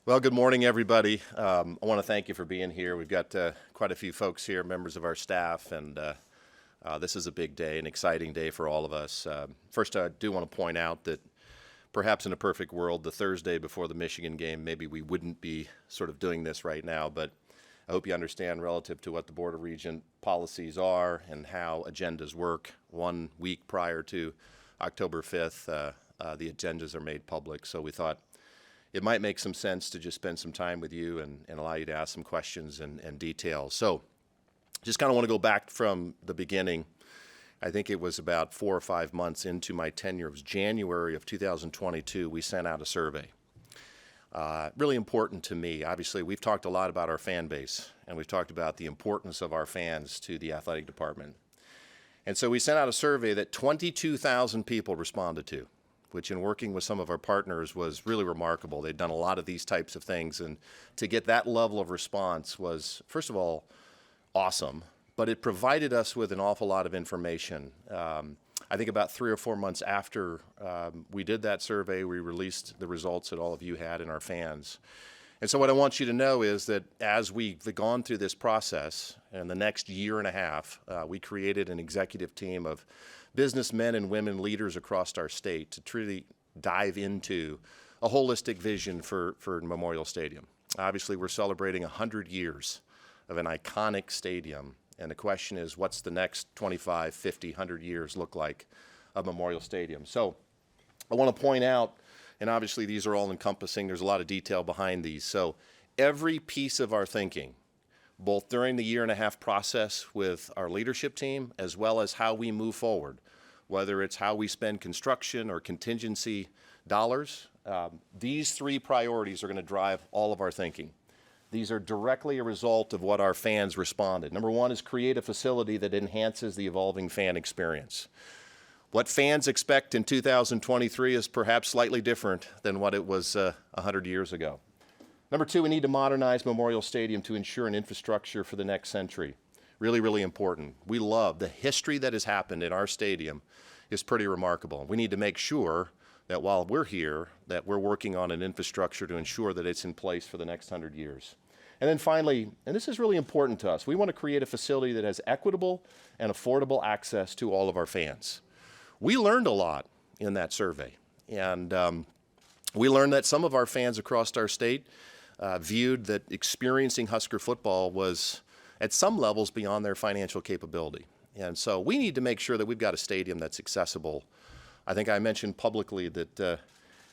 Well, good morning, everybody. I want to thank you for being here. We've got quite a few folks here, members of our staff, and this is a big day, an exciting day for all of us. First, I do want to point out that perhaps in a perfect world, the Thursday before the Michigan game, maybe we wouldn't be sort of doing this right now, but I hope you understand relative to what the Board of Regents policies are and how agendas work. 1 week prior to October 5th, the agendas are made public, so we thought it might make some sense to just spend some time with you and allow you to ask some questions and details. So just kind of want to go back from the beginning. I think it was about 4 or 5 months into my tenure. It was January of 2022. We sent out a survey. Really important to me. Obviously, we've talked a lot about our fan base, and we've talked about the importance of our fans to the athletic department. And so we sent out a survey that 22,000 people responded to, which in working with some of our partners was really remarkable. They'd done a lot of these types of things, and to get that level of response was, first of all, awesome, but it provided us with an awful lot of information. I think about 3 or 4 months after we did that survey, we released the results that all of you had and our fans. And so what I want you to know is that as we've gone through this process, in the next year and a half, we created an executive team of businessmen and women leaders across our state to truly dive into a holistic vision for Memorial Stadium. Obviously, we're celebrating 100 years of an iconic stadium, and the question is, what's the next 25, 50, 100 years look like of Memorial Stadium? So I want to point out, and obviously these are all encompassing, there's a lot of detail behind these, so every piece of our thinking, both during the year and a half process with our leadership team, as well as how we move forward, whether it's how we spend construction or contingency dollars, these 3 priorities are going to drive all of our thinking. These are directly a result of what our fans responded. Number 1 is create a facility that enhances the evolving fan experience. What fans expect in 2023 is perhaps slightly different than what it was 100 years ago. Number 2, we need to modernize Memorial Stadium to ensure an infrastructure for the next century. Really, really important. We love the history that has happened in our stadium is pretty remarkable. We need to make sure that while we're here, that we're working on an infrastructure to ensure that it's in place for the next 100 years. And then finally, and this is really important to us, we want to create a facility that has equitable and affordable access to all of our fans. We learned a lot in that survey, and we learned that some of our fans across our state viewed that experiencing Husker football was at some levels beyond their financial capability. And so we need to make sure that we've got a stadium that's accessible. I think I mentioned publicly that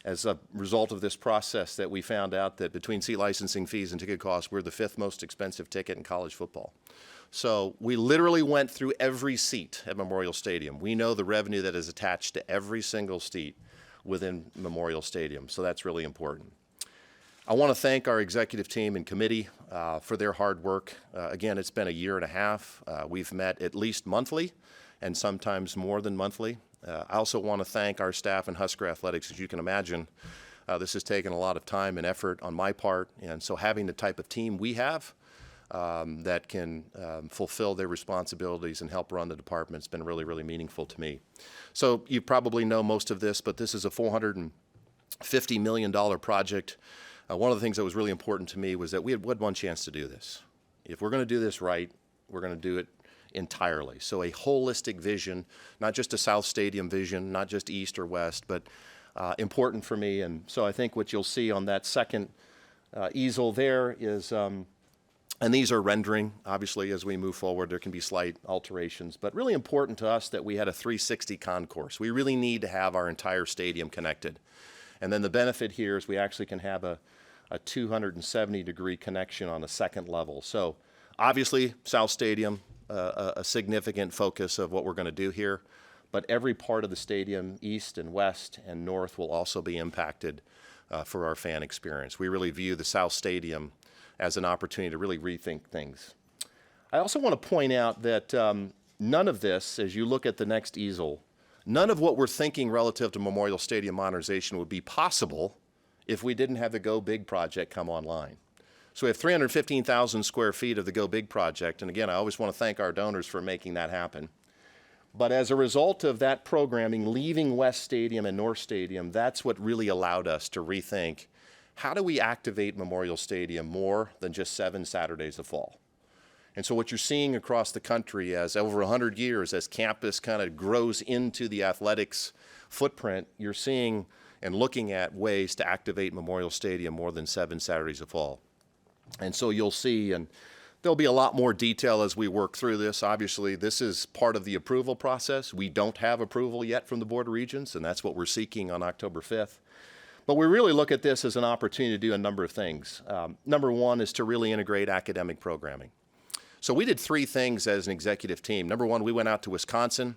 as a result of this process that we found out that between seat licensing fees and ticket costs, we're the 5th most expensive ticket in college football. So we literally went through every seat at Memorial Stadium. We know the revenue that is attached to every single seat within Memorial Stadium, so that's really important. I want to thank our executive team and committee for their hard work. Again, it's been a year and a half. We've met at least monthly and sometimes more than monthly. I also want to thank our staff in Husker Athletics. As you can imagine, this has taken a lot of time and effort on my part, and so having the type of team we have that can fulfill their responsibilities and help run the department has been really, really meaningful to me. So you probably know most of this, but this is a $450 million project. One of the things that was really important to me was that we had one chance to do this. If we're going to do this right, we're going to do it entirely. So a holistic vision, not just a South Stadium vision, not just east or west, but important for me. And so I think what you'll see on that second easel there is, and these are rendering, obviously, as we move forward, there can be slight alterations, but really important to us that we had a 360 concourse. We really need to have our entire stadium connected. And then the benefit here is we actually can have a 270-degree connection on the second level. So obviously, South Stadium, a significant focus of what we're going to do here, but every part of the stadium, east and west and north, will also be impacted for our fan experience. We really view the South Stadium as an opportunity to really rethink things. I also want to point out that none of this, as you look at the next easel, none of what we're thinking relative to Memorial Stadium modernization would be possible if we didn't have the Go Big project come online. So we have 315,000 square feet of the Go Big project, and again, I always want to thank our donors for making that happen. But as a result of that programming, leaving West Stadium and North Stadium, that's what really allowed us to rethink how do we activate Memorial Stadium more than just 7 Saturdays of fall? And so what you're seeing across the country as over 100 years, as campus kind of grows into the athletics footprint, you're seeing and looking at ways to activate Memorial Stadium more than 7 Saturdays of fall. And so you'll see, and there'll be a lot more detail as we work through this. Obviously, this is part of the approval process. We don't have approval yet from the Board of Regents, and that's what we're seeking on October 5th. But we really look at this as an opportunity to do a number of things. Number one is to really integrate academic programming. So we did 3 things as an executive team. Number one, we went out to Wisconsin.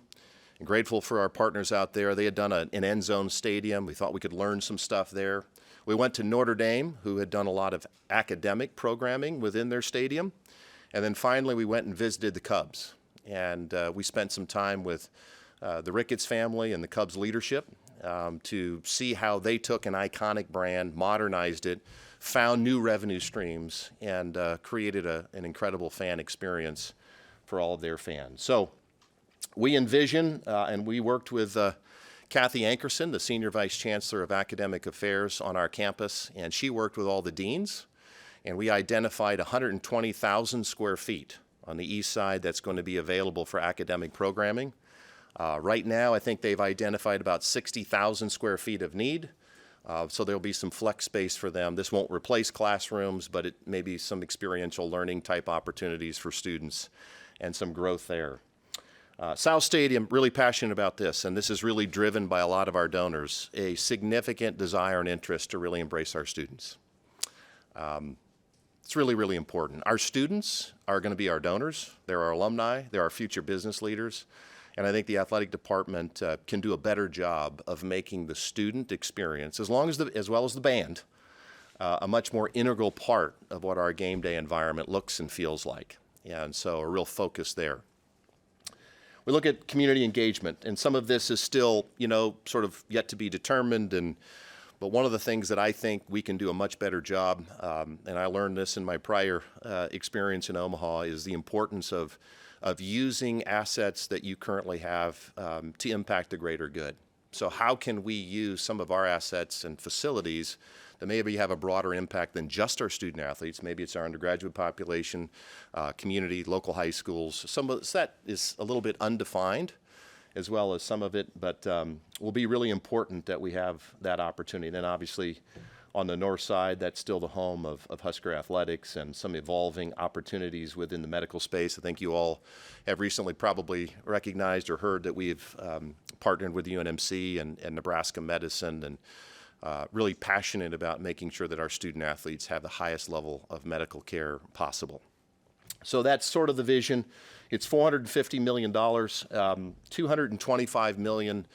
I'm grateful for our partners out there. They had done an end zone stadium. We thought we could learn some stuff there. We went to Notre Dame, who had done a lot of academic programming within their stadium. And then finally, we went and visited the Cubs. And we spent some time with the Ricketts family and the Cubs leadership to see how they took an iconic brand, modernized it, found new revenue streams, and created an incredible fan experience for all of their fans. So we envision, and we worked with Kathy Ankerson, the Senior Vice Chancellor of Academic Affairs on our campus, and she worked with all the deans, and we identified 120,000 square feet on the east side that's going to be available for academic programming. Right now, I think they've identified about 60,000 square feet of need. So there'll be some flex space for them. This won't replace classrooms, but it may be some experiential learning type opportunities for students and some growth there. South Stadium, really passionate about this, and this is really driven by a lot of our donors, a significant desire and interest to really embrace our students. It's really, really important. Our students are going to be our donors. They're our alumni. They're our future business leaders. And I think the athletic department can do a better job of making the student experience, as well as the band, a much more integral part of what our game day environment looks and feels like. And so a real focus there. We look at community engagement, and some of this is still, sort of yet to be determined. But one of the things that I think we can do a much better job, and I learned this in my prior experience in Omaha, is the importance of using assets that you currently have to impact the greater good. So how can we use some of our assets and facilities that maybe have a broader impact than just our student athletes? Maybe it's our undergraduate population, community, local high schools. Some of that is a little bit undefined, as well as some of it, but will be really important that we have that opportunity. And then obviously on the north side, that's still the home of Husker athletics and some evolving opportunities within the medical space. I think you all have recently probably recognized or heard that we've partnered with UNMC and Nebraska Medicine, and really passionate about making sure that our student athletes have the highest level of medical care possible. So that's sort of the vision. It's $450 million, $225 million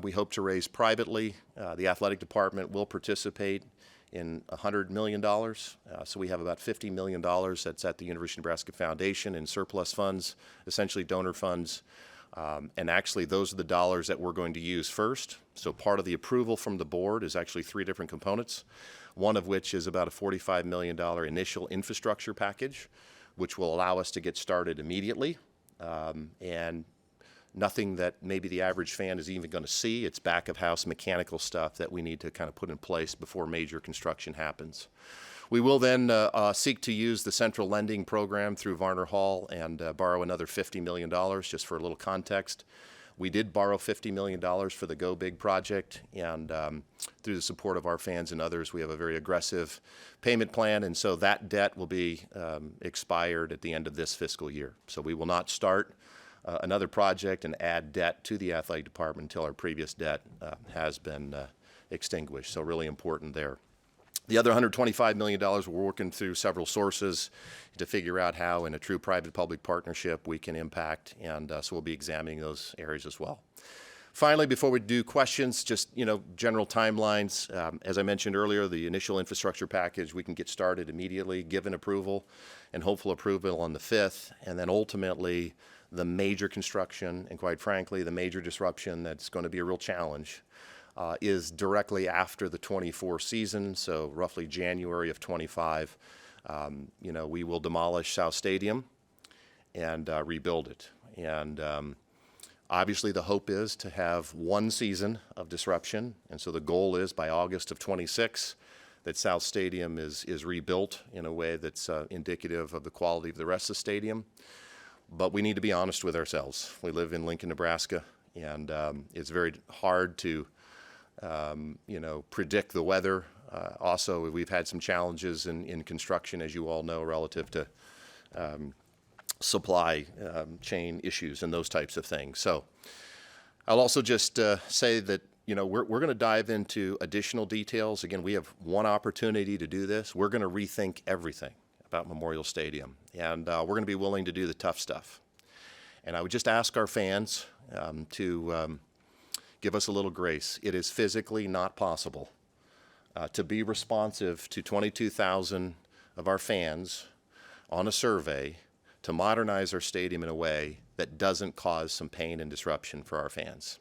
we hope to raise privately. The athletic department will participate in $100 million. So we have about $50 million that's at the University of Nebraska Foundation in surplus funds, essentially donor funds. And actually, those are the dollars that we're going to use first. So part of the approval from the board is actually 3 different components, one of which is about a $45 million initial infrastructure package, which will allow us to get started immediately. And nothing that maybe the average fan is even going to see. It's back of house mechanical stuff that we need to kind of put in place before major construction happens. We will then seek to use the central lending program through Varner Hall and borrow another $50 million, just for a little context. We did borrow $50 million for the Go Big project, and through the support of our fans and others, we have a very aggressive payment plan, and so that debt will be expired at the end of this fiscal year. So we will not start another project and add debt to the athletic department until our previous debt has been extinguished. So really important there. The other $125 million, we're working through several sources to figure out how, in a true private-public partnership, we can impact, and so we'll be examining those areas as well. Finally, before we do questions, just general timelines. As I mentioned earlier, the initial infrastructure package, we can get started immediately, given approval, and hopeful approval on the 5th, and then ultimately the major construction, and quite frankly, the major disruption that's going to be a real challenge, is directly after the 24 season, so roughly January of 25. We will demolish South Stadium and rebuild it. And obviously the hope is to have one season of disruption, and so the goal is by August of 26 that South Stadium is rebuilt in a way that's indicative of the quality of the rest of the stadium. But we need to be honest with ourselves. We live in Lincoln, Nebraska, and it's very hard to predict the weather. Also, we've had some challenges in construction, as you all know, relative to supply chain issues and those types of things. So I'll also just say that we're going to dive into additional details. Again, we have one opportunity to do this. We're going to rethink everything about Memorial Stadium, and we're going to be willing to do the tough stuff. And I would just ask our fans to give us a little grace. It is physically not possible to be responsive to 22,000 of our fans on a survey to modernize our stadium in a way that doesn't cause some pain and disruption for our fans.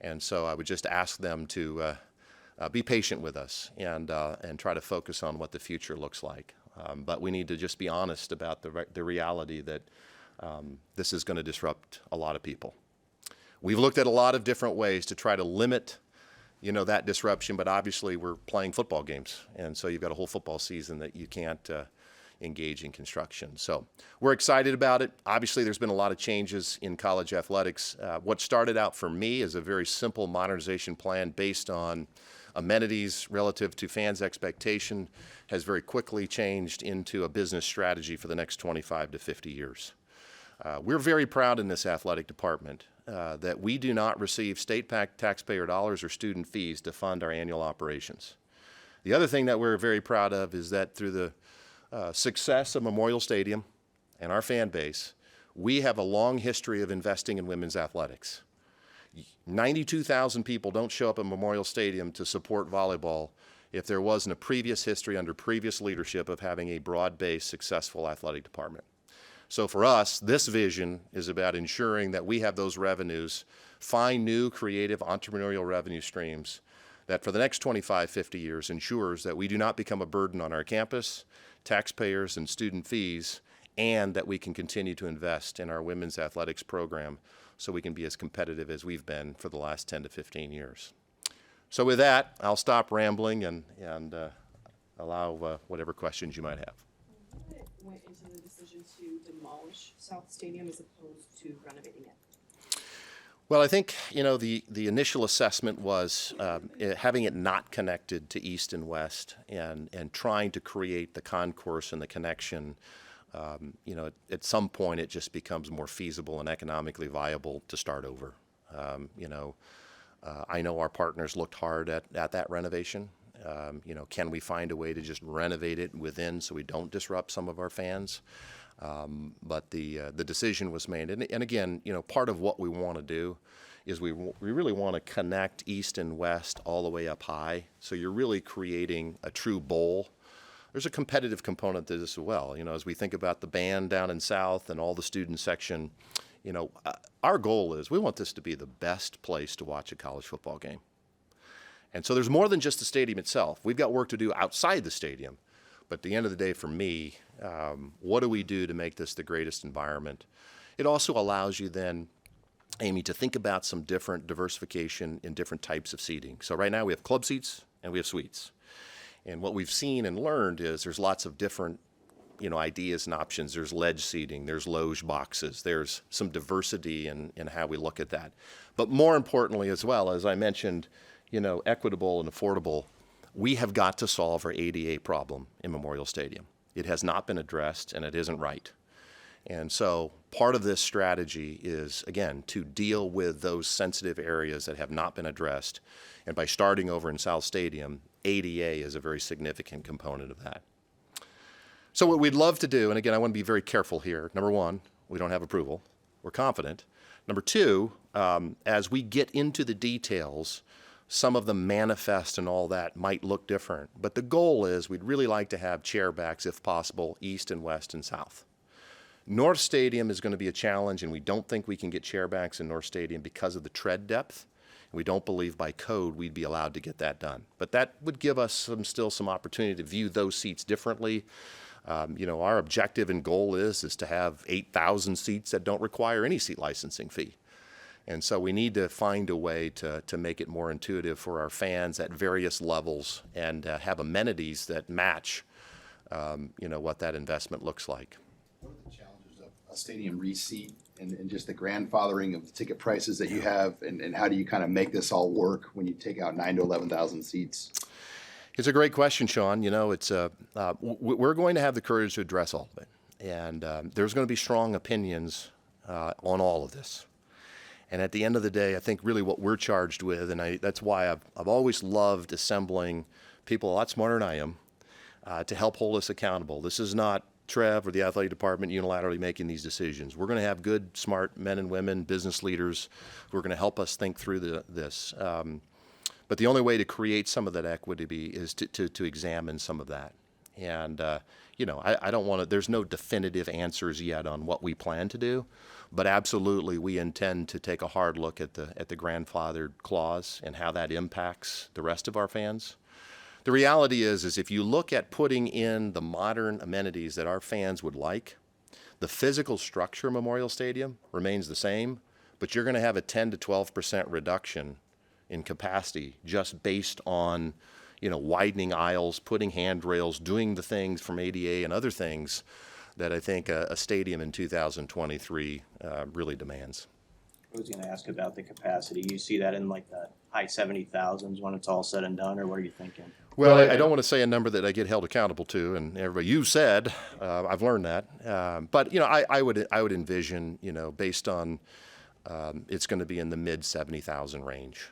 And so I would just ask them to be patient with us and try to focus on what the future looks like. But we need to just be honest about the reality that this is going to disrupt a lot of people. We've looked at a lot of different ways to try to limit that disruption, but obviously we're playing football games, and so you've got a whole football season that you can't engage in construction. So we're excited about it. Obviously, there's been a lot of changes in college athletics. What started out for me as a very simple modernization plan based on amenities relative to fans' expectation has very quickly changed into a business strategy for the next 25 to 50 years. We're very proud in this athletic department that we do not receive state taxpayer dollars or student fees to fund our annual operations. The other thing that we're very proud of is that through the success of Memorial Stadium and our fan base, we have a long history of investing in women's athletics. 92,000 people don't show up at Memorial Stadium to support volleyball if there wasn't a previous history under previous leadership of having a broad-based, successful athletic department. So for us, this vision is about ensuring that we have those revenues, find new creative entrepreneurial revenue streams that for the next 25, 50 years ensures that we do not become a burden on our campus, taxpayers and student fees, and that we can continue to invest in our women's athletics program so we can be as competitive as we've been for the last 10 to 15 years. So with that, I'll stop rambling and allow whatever questions you might have. What went into the decision to demolish South Stadium as opposed to renovating it? Well, I think, the initial assessment was having it not connected to East and West and trying to create the concourse and the connection. At some point it just becomes more feasible and economically viable to start over. I know our partners looked hard at that renovation. Can we find a way to just renovate it within so we don't disrupt some of our fans? But the decision was made. And again, part of what we want to do is we really want to connect East and West all the way up high. So you're really creating a true bowl. There's a competitive component to this as well. As we think about the band down in South and all the student section, our goal is we want this to be the best place to watch a college football game. And so there's more than just the stadium itself. We've got work to do outside the stadium. But at the end of the day, for me, what do we do to make this the greatest environment? It also allows you then, Amy, to think about some different diversification in different types of seating. So right now we have club seats and we have suites. And what we've seen and learned is there's lots of different ideas and options. There's ledge seating, there's loge boxes, there's some diversity in how we look at that. But more importantly as well, as I mentioned, equitable and affordable, we have got to solve our ADA problem in Memorial Stadium. It has not been addressed and it isn't right. And so part of this strategy is, again, to deal with those sensitive areas that have not been addressed. And by starting over in South Stadium, ADA is a very significant component of that. So what we'd love to do, and again, I want to be very careful here. Number one, we don't have approval. We're confident. Number two, as we get into the details, some of the manifest and all that might look different. But the goal is we'd really like to have chair backs, if possible, East and West and South. North Stadium is going to be a challenge, and we don't think we can get chair backs in North Stadium because of the tread depth. We don't believe by code we'd be allowed to get that done. But that would give us still some opportunity to view those seats differently. Our objective and goal is to have 8,000 seats that don't require any seat licensing fee. And so we need to find a way to make it more intuitive for our fans at various levels and have amenities that match, what that investment looks like. What are the challenges of a stadium reseat and just the grandfathering of the ticket prices that you have, and how do you kind of make this all work when you take out 9,000 to 11,000 seats? It's a great question, Sean. We're going to have the courage to address all of it. And there's going to be strong opinions on all of this. And at the end of the day, I think really what we're charged with, and that's why I've always loved assembling people a lot smarter than I am to help hold us accountable. This is not Trev or the athletic department unilaterally making these decisions. We're going to have good, smart men and women, business leaders who are going to help us think through this. But the only way to create some of that equity is to examine some of that. And, I don't want to, there's no definitive answers yet on what we plan to do, but absolutely we intend to take a hard look at the grandfathered clause and how that impacts the rest of our fans. The reality is if you look at putting in the modern amenities that our fans would like, the physical structure of Memorial Stadium remains the same, but you're going to have a 10 to 12% reduction in capacity just based on widening aisles, putting handrails, doing the things from ADA and other things that I think a stadium in 2023 really demands. I was going to ask about the capacity. You see that in like the high 70,000s when it's all said and done, or what are you thinking? Well, I don't want to say a number that I get held accountable to, and everybody, you said, I've learned that. But I would envision, based on it's going to be in the mid 70,000 range,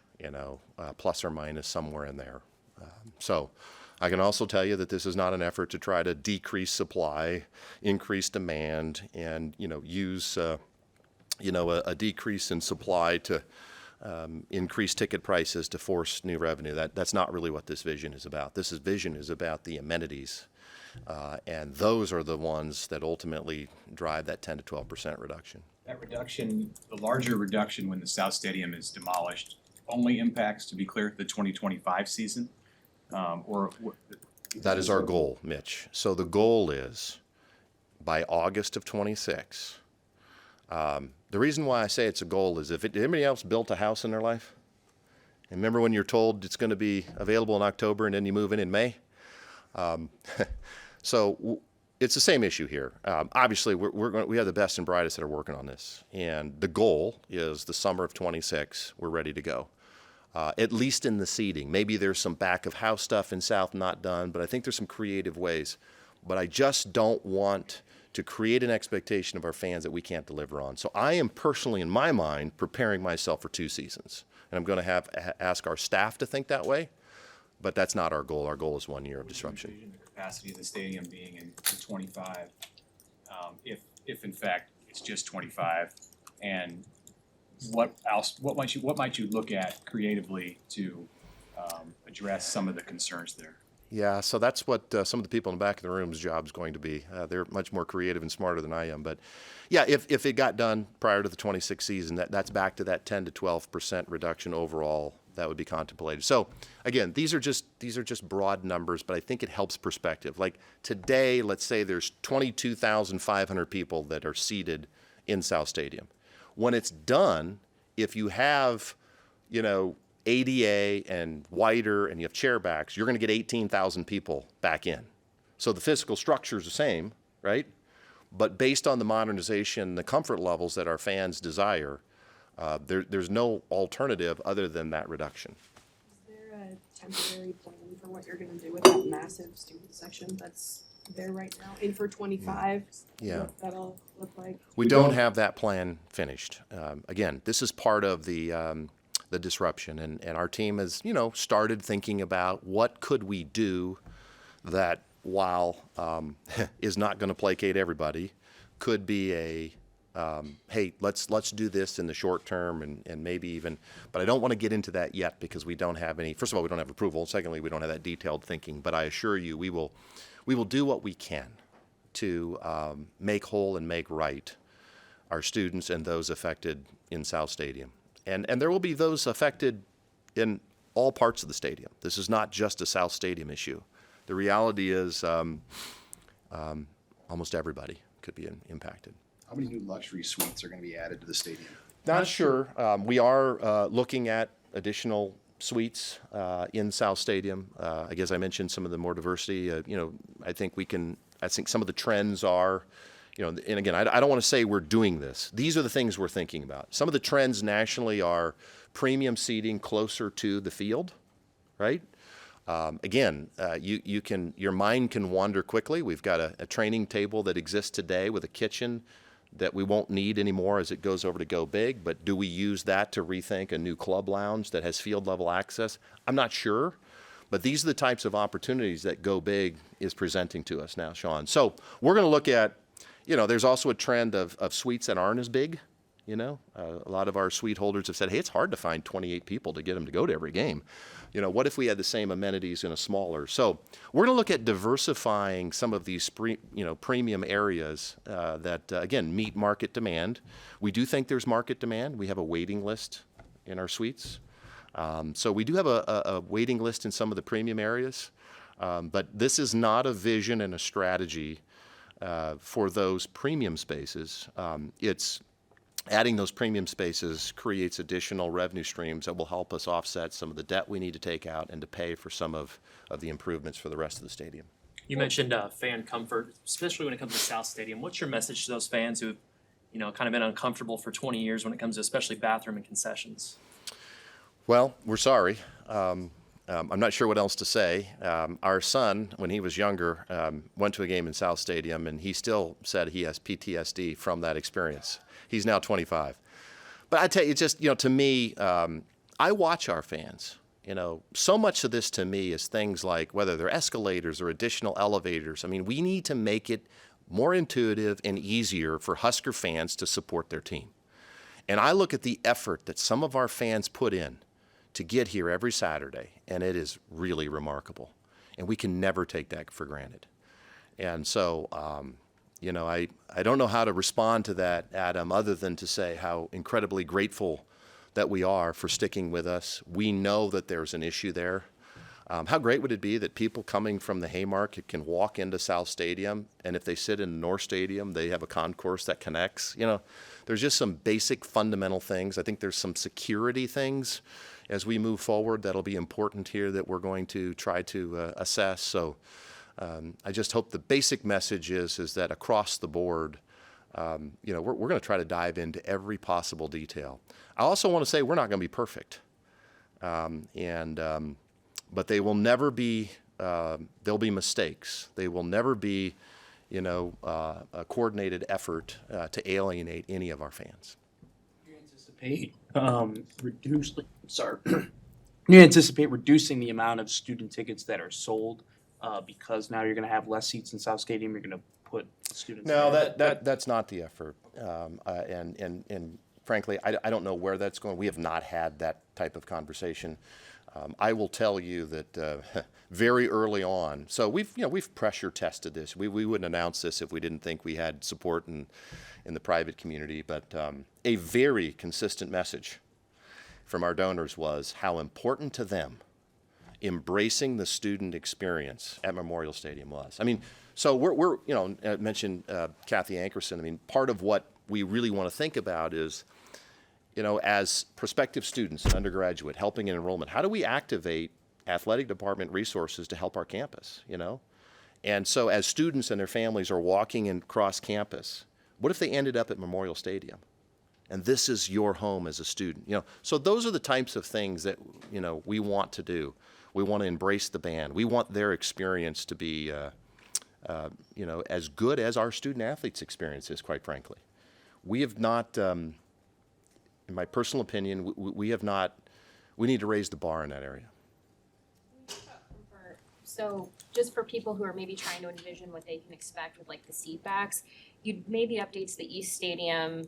plus or minus somewhere in there. So I can also tell you that this is not an effort to try to decrease supply, increase demand, and use a decrease in supply to increase ticket prices to force new revenue. That's not really what this vision is about. This vision is about the amenities, and those are the ones that ultimately drive that 10 to 12% reduction. That reduction, the larger reduction when the South Stadium is demolished, only impacts, to be clear, the 2025 season? That is our goal, Mitch. So the goal is by August of 26. The reason why I say it's a goal is if anybody else built a house in their life, and remember when you're told it's going to be available in October and then you move in May? So it's the same issue here. Obviously, we have the best and brightest that are working on this, and the goal is the summer of 26. We're ready to go. At least in the seating. Maybe there's some back of house stuff in South not done, but I think there's some creative ways. But I just don't want to create an expectation of our fans that we can't deliver on. So I am personally, in my mind, preparing myself for 2 seasons. And I'm going to ask our staff to think that way, but that's not our goal. Our goal is 1 year of disruption. The capacity of the stadium being in 25, if in fact it's just 25, and what might you look at creatively to address some of the concerns there? Yeah, so that's what some of the people in the back of the room's job is going to be. They're much more creative and smarter than I am. But yeah, if it got done prior to the 26 season, that's back to that 10 to 12% reduction overall that would be contemplated. So again, these are just broad numbers, but I think it helps perspective. Like today, let's say there's 22,500 people that are seated in South Stadium. When it's done, if you have, ADA and wider and you have chair backs, you're going to get 18,000 people back in. So the physical structure is the same, right? But based on the modernization, the comfort levels that our fans desire, there's no alternative other than that reduction. Is there a temporary plan for what you're going to do with that massive student section that's there right now, in for 25? Yeah. What that'll look like? We don't have that plan finished. Again, this is part of the disruption, and our team has, started thinking about what could we do that, while is not going to placate everybody, could be a hey, let's do this in the short term and maybe even, but I don't want to get into that yet because we don't have any. First of all, we don't have approval. Secondly, we don't have that detailed thinking. But I assure you, we will do what we can to make whole and make right our students and those affected in South Stadium. And there will be those affected in all parts of the stadium. This is not just a South Stadium issue. The reality is almost everybody could be impacted. How many new luxury suites are going to be added to the stadium? Not sure. We are looking at additional suites in South Stadium. I guess I mentioned some of the more diversity. I think some of the trends are, and again, I don't want to say we're doing this. These are the things we're thinking about. Some of the trends nationally are premium seating closer to the field, right? Again, your mind can wander quickly. We've got a training table that exists today with a kitchen that we won't need anymore as it goes over to Go Big, but do we use that to rethink a new club lounge that has field level access? I'm not sure, but these are the types of opportunities that Go Big is presenting to us now, Sean. So we're going to look at, there's also a trend of suites that aren't as big. A lot of our suite holders have said, hey, it's hard to find 28 people to get them to go to every game. What if we had the same amenities in a smaller? So we're going to look at diversifying some of these premium areas that, again, meet market demand. We do think there's market demand. We have a waiting list in our suites. So we do have a waiting list in some of the premium areas. But this is not a vision and a strategy for those premium spaces. It's adding those premium spaces creates additional revenue streams that will help us offset some of the debt we need to take out and to pay for some of the improvements for the rest of the stadium. You mentioned fan comfort, especially when it comes to South Stadium. What's your message to those fans who've, kind of been uncomfortable for 20 years when it comes to especially bathroom and concessions? Well, we're sorry. I'm not sure what else to say. Our son, when he was younger, went to a game in South Stadium, and he still said he has PTSD from that experience. He's now 25. But I tell you, just, to me, I watch our fans. So much of this to me is things like whether they're escalators or additional elevators. I mean, we need to make it more intuitive and easier for Husker fans to support their team. And I look at the effort that some of our fans put in to get here every Saturday, and it is really remarkable. And we can never take that for granted. And so, I don't know how to respond to that, Adam, other than to say how incredibly grateful that we are for sticking with us. We know that there's an issue there. How great would it be that people coming from the Haymarket can walk into South Stadium, and if they sit in North Stadium, they have a concourse that connects? There's just some basic fundamental things. I think there's some security things as we move forward that'll be important here that we're going to try to assess. So I just hope the basic message is that across the board, we're going to try to dive into every possible detail. I also want to say we're not going to be perfect, but they will never be. There'll be mistakes. They will never be, a coordinated effort to alienate any of our fans. You anticipate you anticipate reducing the amount of student tickets that are sold because now you're going to have less seats in South Stadium. You're going to put students. No, there. that's not the effort. And frankly, I don't know where that's going. We have not had that type of conversation. I will tell you that very early on. So we've pressure tested this. We wouldn't announce this if we didn't think we had support in the private community. But a very consistent message from our donors was how important to them embracing the student experience at Memorial Stadium was. I mean, so we're I mentioned Kathy Ankerson. I mean, part of what we really want to think about is, as prospective students and undergraduate helping in enrollment, how do we activate athletic department resources to help our campus, And so as students and their families are walking across campus, what if they ended up at Memorial Stadium? And this is your home as a student, So those are the types of things that, we want to do. We want to embrace the band. We want their experience to be, as good as our student athletes' experience is, quite frankly. We have not, in my personal opinion, we need to raise the bar in that area. So just for people who are maybe trying to envision what they can expect with like the seat backs, you made the updates to the East Stadium,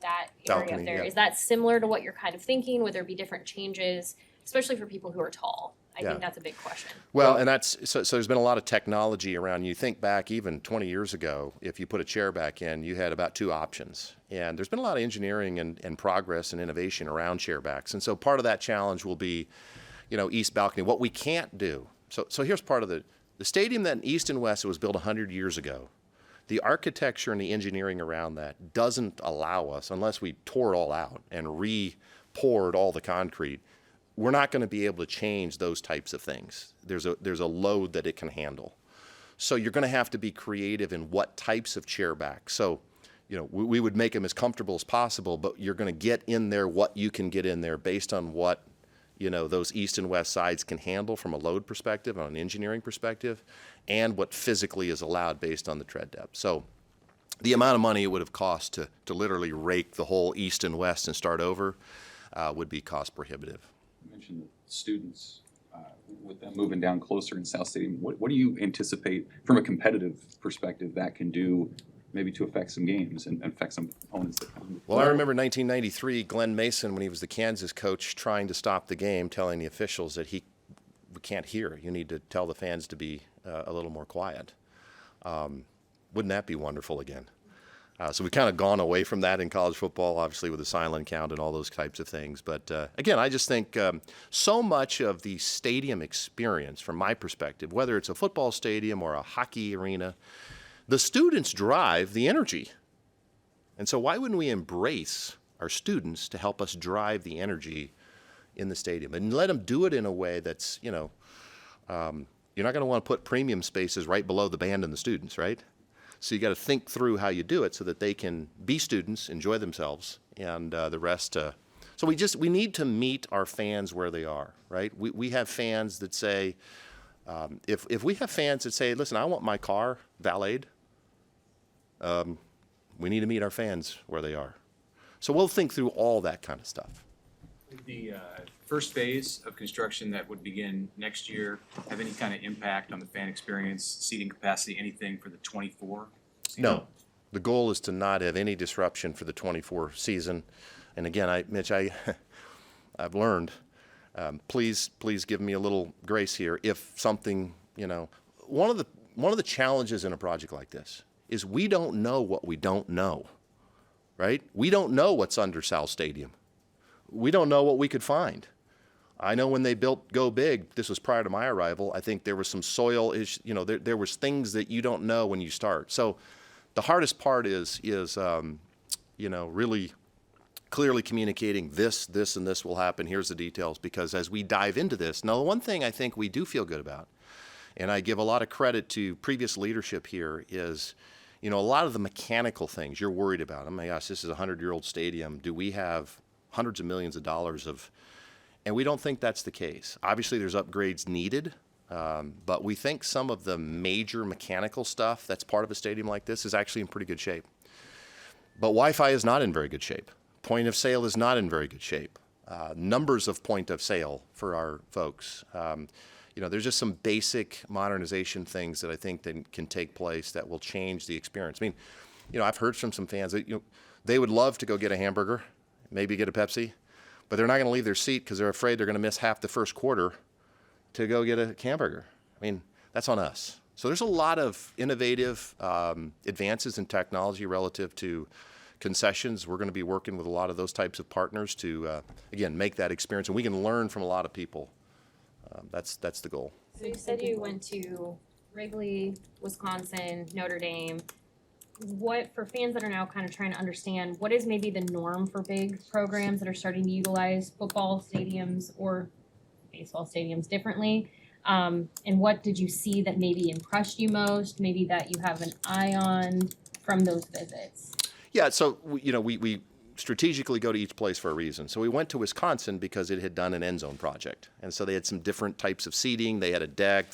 that area Balcony, up there. yeah. Is that similar to what you're kind of thinking? Would there be different changes, especially for people who are tall? I think that's a big question. Well, and that's so there's been a lot of technology around. You think back even 20 years ago, if you put a chair back in, you had about two options. And there's been a lot of engineering and progress and innovation around chair backs. And so part of that challenge will be, East Balcony. What we can't do, so here's part of the stadium that in East and West, it was built 100 years ago. the architecture and the engineering around that doesn't allow us, unless we tore it all out and re-poured all the concrete, we're not going to be able to change those types of things. There's a load that it can handle. So you're going to have to be creative in what types of chair back. So, we would make them as comfortable as possible, but you're going to get in there what you can get in there based on what, those east and west sides can handle from a load perspective, on an engineering perspective, and what physically is allowed based on the tread depth. So the amount of money it would have cost to literally rake the whole east and west and start over would be cost prohibitive. You mentioned the students, with them moving down closer in South Stadium. What do you anticipate from a competitive perspective that can do maybe to affect some games and affect some opponents that come? Well, I remember 1993, Glenn Mason, when he was the Kansas coach, trying to stop the game, telling the officials that we can't hear. You need to tell the fans to be a little more quiet. Wouldn't that be wonderful again? So we've kind of gone away from that in college football, obviously with the silent count and all those types of things. But again, I just think so much of the stadium experience, from my perspective, whether it's a football stadium or a hockey arena, the students drive the energy. And so why wouldn't we embrace our students to help us drive the energy in the stadium and let them do it in a way that's, you're not going to want to put premium spaces right below the band and the students, right? So you got to think through how you do it so that they can be students, enjoy themselves, and the rest. So we need to meet our fans where they are, right? We have fans that say, if we have fans that say, listen, I want my car valeted, we need to meet our fans where they are. So we'll think through all that kind of stuff. The first phase of construction that would begin next year have any kind of impact on the fan experience, seating capacity, anything for the 24 season? No. The goal is to not have any disruption for the 24 season. And again, Mitch, I've learned, please give me a little grace here. If something, one of the challenges in a project like this is we don't know what we don't know, right? We don't know what's under South Stadium. We don't know what we could find. I know when they built Go Big, this was prior to my arrival, I think there was some soil issues, there was things that you don't know when you start. So the hardest part is really clearly communicating this, and this will happen, here's the details, because as we dive into this, now the one thing I think we do feel good about, and I give a lot of credit to previous leadership here, is a lot of the mechanical things you're worried about. Oh my gosh, this is a 100-year-old stadium. Do we have hundreds of millions of dollars of, and we don't think that's the case. Obviously, there's upgrades needed, but we think some of the major mechanical stuff that's part of a stadium like this is actually in pretty good shape. But Wi-Fi is not in very good shape. Point of sale is not in very good shape. Numbers of point of sale for our folks. There's just some basic modernization things that I think that can take place that will change the experience. I mean, I've heard from some fans that, they would love to go get a hamburger, maybe get a Pepsi, but they're not going to leave their seat because they're afraid they're going to miss half the first quarter to go get a hamburger. I mean, that's on us. So there's a lot of innovative advances in technology relative to concessions. We're going to be working with a lot of those types of partners to, again, make that experience. And we can learn from a lot of people. That's the goal. So you said you went to Wrigley, Wisconsin, Notre Dame. What, for fans that are now kind of trying to understand, what is maybe the norm for big programs that are starting to utilize football stadiums or baseball stadiums differently? And what did you see that maybe impressed you most, maybe that you have an eye on from those visits? Yeah, so we strategically go to each place for a reason. So we went to Wisconsin because it had done an end zone project. And so they had some different types of seating. They had a deck.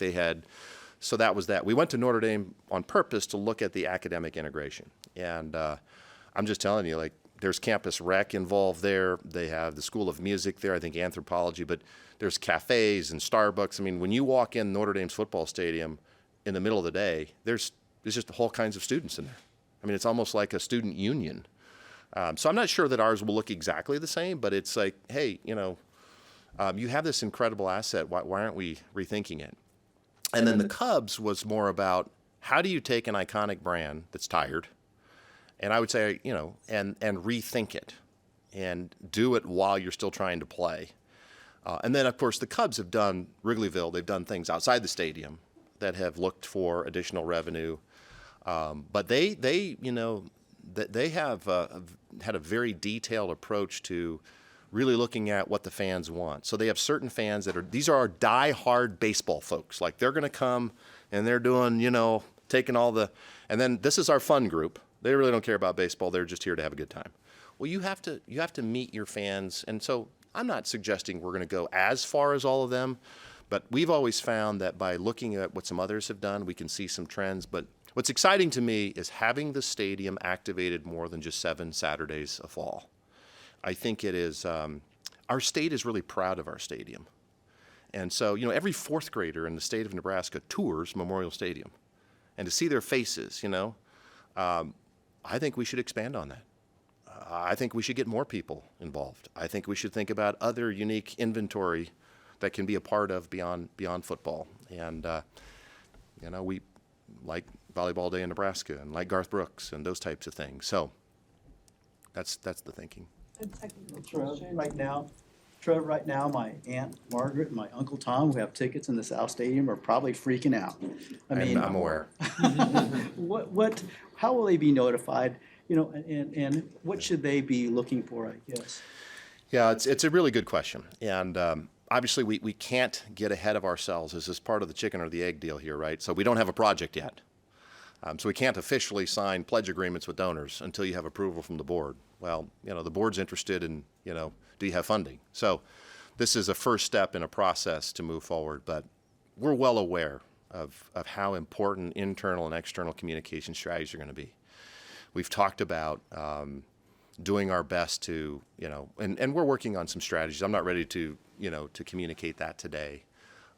So that was that. We went to Notre Dame on purpose to look at the academic integration. And I'm just telling you, there's campus rec involved there. They have the School of Music there, I think anthropology, but there's cafes and Starbucks. I mean, when you walk in Notre Dame's football stadium in the middle of the day, there's just whole kinds of students in there. I mean, it's almost like a student union. So I'm not sure that ours will look exactly the same, but it's like, hey, you have this incredible asset. Why aren't we rethinking it? And then the Cubs was more about how do you take an iconic brand that's tired, and I would say, and rethink it and do it while you're still trying to play. And then, of course, the Cubs have done Wrigleyville. They've done things outside the stadium that have looked for additional revenue. But they have had a very detailed approach to really looking at what the fans want. So they have certain fans these are our die-hard baseball folks. Like they're going to come and they're doing, taking all and then this is our fun group. They really don't care about baseball. They're just here to have a good time. Well, you have to meet your fans. And so I'm not suggesting we're going to go as far as all of them, but we've always found that by looking at what some others have done, we can see some trends. But what's exciting to me is having the stadium activated more than just 7 Saturdays a fall. I think it is, our state is really proud of our stadium. And so, every 4th grader in the state of Nebraska tours Memorial Stadium. And to see their faces, I think we should expand on that. I think we should get more people involved. I think we should think about other unique inventory that can be a part of beyond football. And, we like Volleyball Day in Nebraska and like Garth Brooks and those types of things. So that's the thinking. A technical Trev, question. right now, my Aunt Margaret and my Uncle Tom, who have tickets in the South Stadium, are probably freaking out. I'm aware. How will they be notified, and what should they be looking for, I guess? Yeah, it's a really good question. And obviously we can't get ahead of ourselves. This is part of the chicken or the egg deal here, right? So we don't have a project yet. So we can't officially sign pledge agreements with donors until you have approval from the board. Well, the board's interested in, do you have funding? So this is a first step in a process to move forward, but we're well aware of how important internal and external communication strategies are going to be. We've talked about doing our best to, and we're working on some strategies. I'm not ready to, to communicate that today,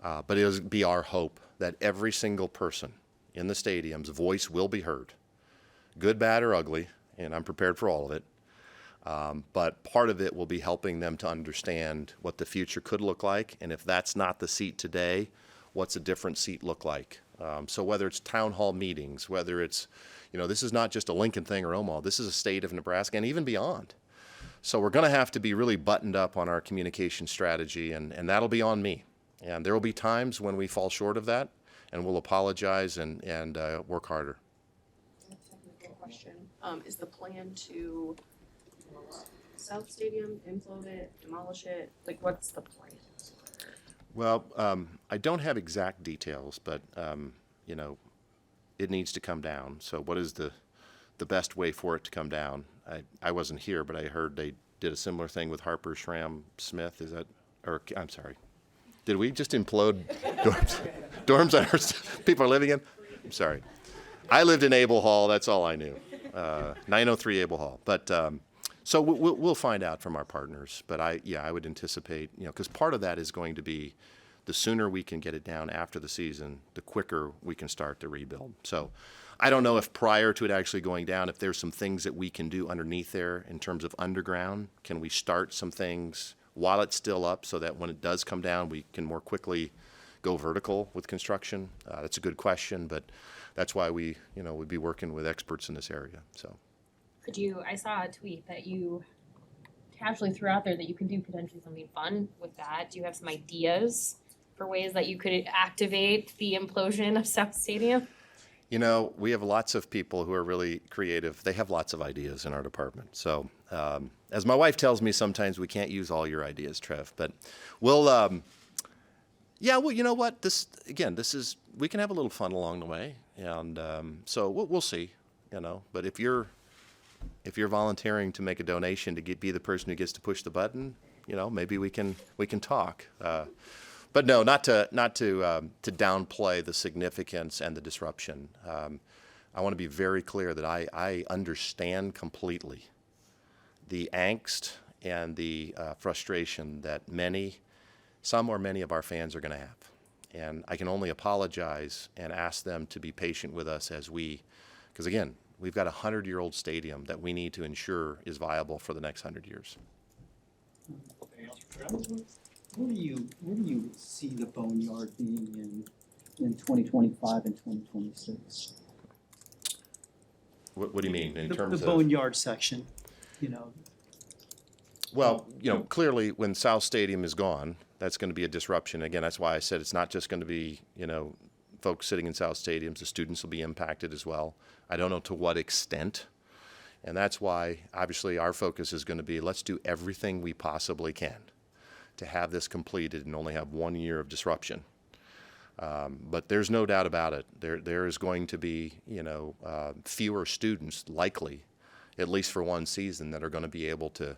but it'll be our hope that every single person in the stadium's voice will be heard, good, bad, or ugly, and I'm prepared for all of it. But part of it will be helping them to understand what the future could look like, and if that's not the seat today, what's a different seat look like? So whether it's town hall meetings, whether it's, this is not just a Lincoln thing or Omaha, this is a state of Nebraska and even beyond. So we're going to have to be really buttoned up on our communication strategy, and that'll be on me. And there will be times when we fall short of that, and we'll apologize and work harder. A technical question. Is the plan to South Stadium, implode it, demolish it? Like, what's the plan? Well, I don't have exact details, but, it needs to come down. So what is the best way for it to come down? I wasn't here, but I heard they did a similar thing with Harper, Schramm, Smith. I'm sorry. Did we just implode dorms on our people are living in? I'm sorry. I lived in Abel Hall. That's all I knew. 903 Abel Hall. But so we'll find out from our partners. But I would anticipate, because part of that is going to be the sooner we can get it down after the season, the quicker we can start to rebuild. So I don't know if prior to it actually going down, if there's some things that we can do underneath there in terms of underground. Can we start some things while it's still up so that when it does come down, we can more quickly go vertical with construction? That's a good question, but that's why we'd be working with experts in this area. So, I saw a tweet that you casually threw out there that you could do potentially something fun with that. Do you have some ideas for ways that you could activate the implosion of South Stadium? We have lots of people who are really creative. They have lots of ideas in our department. So, as my wife tells me, sometimes we can't use all your ideas, Trev, but we'll, you know what? We can have a little fun along the way. And, so we'll see, but if you're volunteering to make a donation to be the person who gets to push the button, maybe we can talk. But no, not to downplay the significance and the disruption. I want to be very clear that I understand completely the angst and the frustration that some or many of our fans are going to have. And I can only apologize and ask them to be patient with us because again, we've got a 100-year-old stadium that we need to ensure is viable for the next 100 years. Anything else for Trev? Where do you see the boneyard being in 2025 and 2026? What do you mean in terms of? The boneyard section, Well, clearly when South Stadium is gone, that's going to be a disruption. Again, that's why I said it's not just going to be, folks sitting in South Stadiums, the students will be impacted as well. I don't know to what extent. And that's why, obviously, our focus is going to be, let's do everything we possibly can to have this completed and only have 1 year of disruption. But there's no doubt about it. There is going to be, fewer students likely, at least for one season, that are going to be able to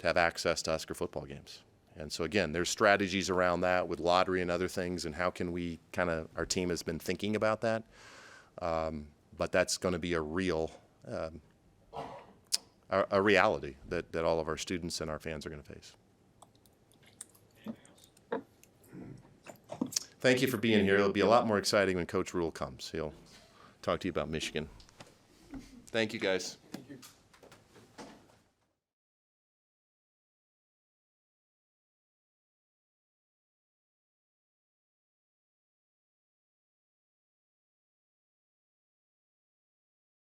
have access to Husker football games. And so again, there's strategies around that with lottery and other things, and how can we our team has been thinking about that. But that's going to be a real, a reality that all of our students and our fans are going to face. Thank you for being here. It'll be a lot more exciting when Coach Rule comes. He'll talk to you about Michigan. Thank you, guys.